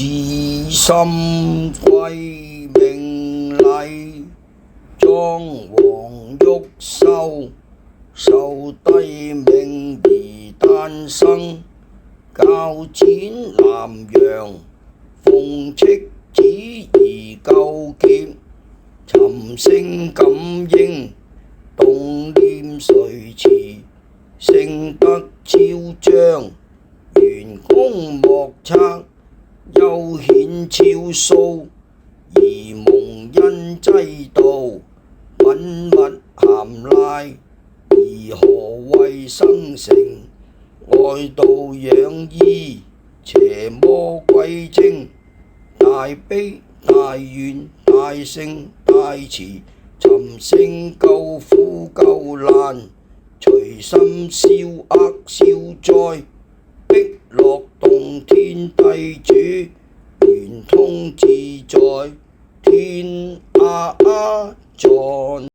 自心歸命禮，莊王欲壽，壽帝命而誕生。校剪南陽，奉敕旨而究劫，尋聲感應，動念垂馳，聖德昭彰，元功莫測，悠顯超蘇，而蒙恩濟道，品物咸賴，而何謂生成？外道養醫，邪魔歸征，大悲大願大聖大慈，尋聲救苦救難，隨心消厄消災，碧樂洞天地主，圓通自在天阿阿在。